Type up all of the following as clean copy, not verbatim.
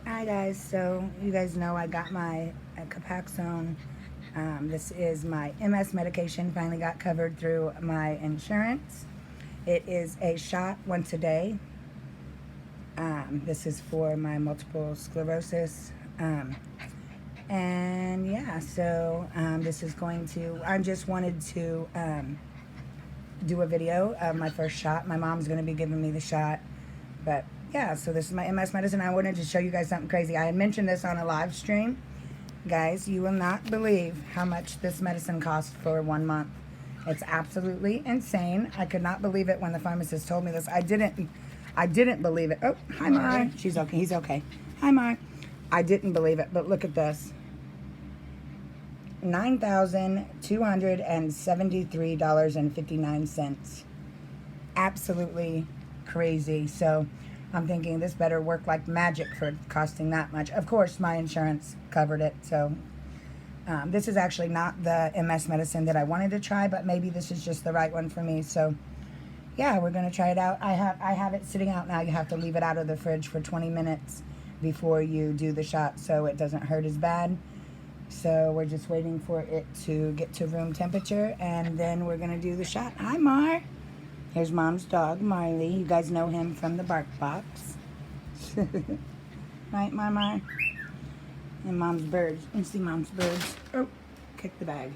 Hi guys. So you guys know I got my Copaxone. This is my MS medication. Finally got covered through my insurance. It is a shot once a day. This is for my multiple sclerosis. And yeah, so this is going to. I just wanted to do a video of my first shot. My mom's going to be giving me the shot, but yeah, so this is my MS medicine. I wanted to show you guys something crazy. I had mentioned this on a live stream. Guys, you will not believe how much this medicine costs for 1 month. It's absolutely insane. I could not believe it when the pharmacist told me this. I didn't believe it. Oh, hi Mar. She's okay. He's okay. Hi Mar. I didn't believe it, but look at this. $9,273.59. Absolutely crazy. So I'm thinking this better work like magic for costing that much. Of course, my insurance covered it. So this is actually not the MS medicine that I wanted to try, but maybe this is just the right one for me. So yeah, we're going to try it out. I have it sitting out now. You have to leave it out of the fridge for 20 minutes before you do the shot so it doesn't hurt as bad. So we're just waiting for it to get to room temperature, and then we're going to do the shot. Hi, Mar. Here's Mom's dog, Marley. You guys know him from the Bark Box. Right, Mar? And Mom's birds. You see Mom's birds. Oh, kick the bag.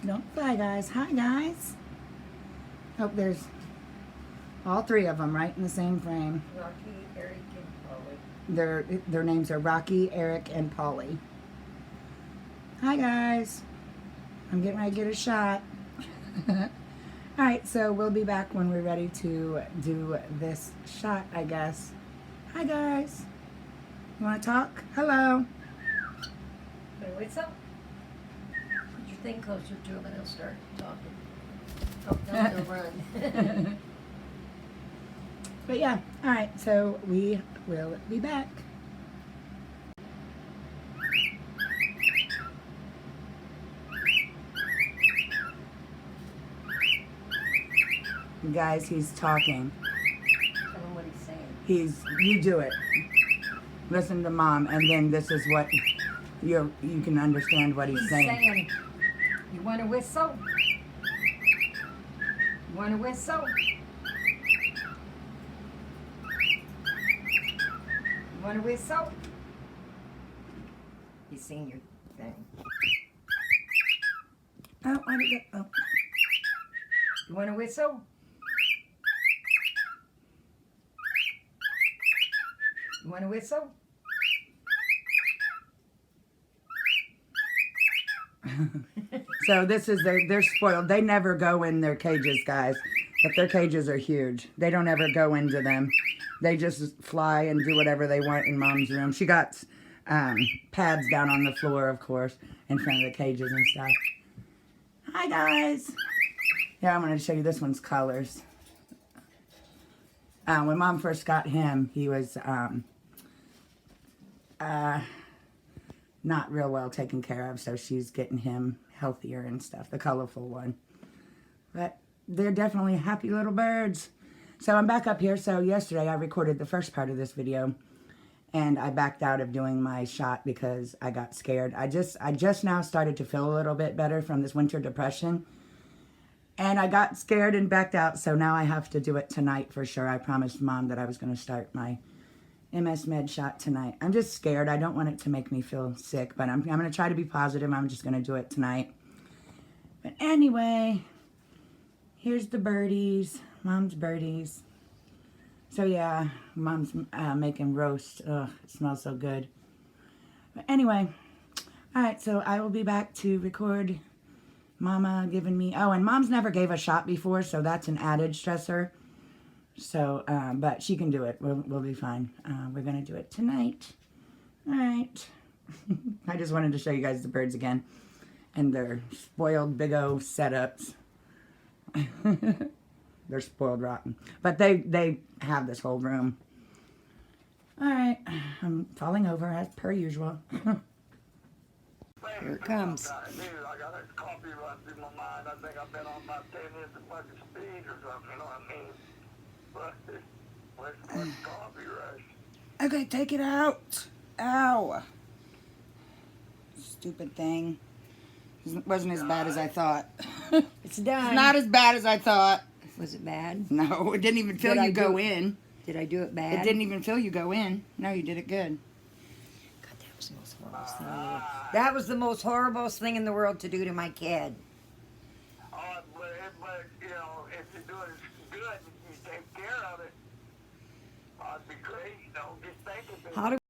Don't fly, guys. Hi, guys. Oh, there's all three of them right in the same frame. Rocky, Eric, and Polly. Their names are Rocky, Eric, and Polly. Hi, guys. I'm getting ready to get a shot. Alright, so we'll be back when we're ready to do this shot, I guess. Hi, guys. You want to talk? Hello. Wait, what's up? Put your thing closer to him and he'll start talking. Oh, no, he'll run. But yeah, alright, so we will be back. Guys, he's talking. Tell him what he's saying. You do it. Listen to Mom, and then this is what you can understand what he's saying. You want to whistle? You want to whistle? You want to whistle? He's saying your thing. Oh, I did that. Oh. You want to whistle? You want to whistle? So this is they're spoiled. They never go in their cages, guys. But their cages are huge. They don't ever go into them. They just fly and do whatever they want in Mom's room. She got pads down on the floor, of course, in front of the cages and stuff. Hi, guys. Yeah, I'm going to show you this one's colors. When Mom first got him, he was not real well taken care of, so she's getting him healthier and stuff, the colorful one. But they're definitely happy little birds. So I'm back up here. So yesterday I recorded the first part of this video, and I backed out of doing my shot because I got scared. I just now started to feel a little bit better from this winter depression, and I got scared and backed out. So now I have to do it tonight for sure. I promised Mom that I was going to start my MS med shot tonight. I'm just scared. I don't want it to make me feel sick, but I'm going to try to be positive. I'm just going to do it tonight. But anyway, here's the birdies, Mom's birdies. So yeah, Mom's making roast. Ugh, it smells so good. But anyway, all right, so I will be back to record Mama giving me, oh, and Mom's never gave a shot before, so that's an added stressor. So, but she can do it. We'll be fine. We're going to do it tonight. All right. I just wanted to show you guys the birds again. And their spoiled big O setups. They're spoiled rotten. But they have this whole room. All right. I'm falling over as per usual. Here it comes. I got a coffee run through my mind. I think I've been on about 10 minutes of fucking speed or something, you know what I mean? But where's the fucking coffee rush? Okay, take it out. Ow. Stupid thing. It wasn't as bad as I thought. It's done. It's not as bad as I thought. Was it bad? No, it didn't even feel Did I you do go it- in. Did I do it bad? It didn't even feel you go in. No, you did it good. God, that was the most horrible thing in the world. That was the most horrible thing in the world to do to my kid. Oh, but you know, if you do it good, you take care of it. Oh, it'd be great. You know, just think of it. How do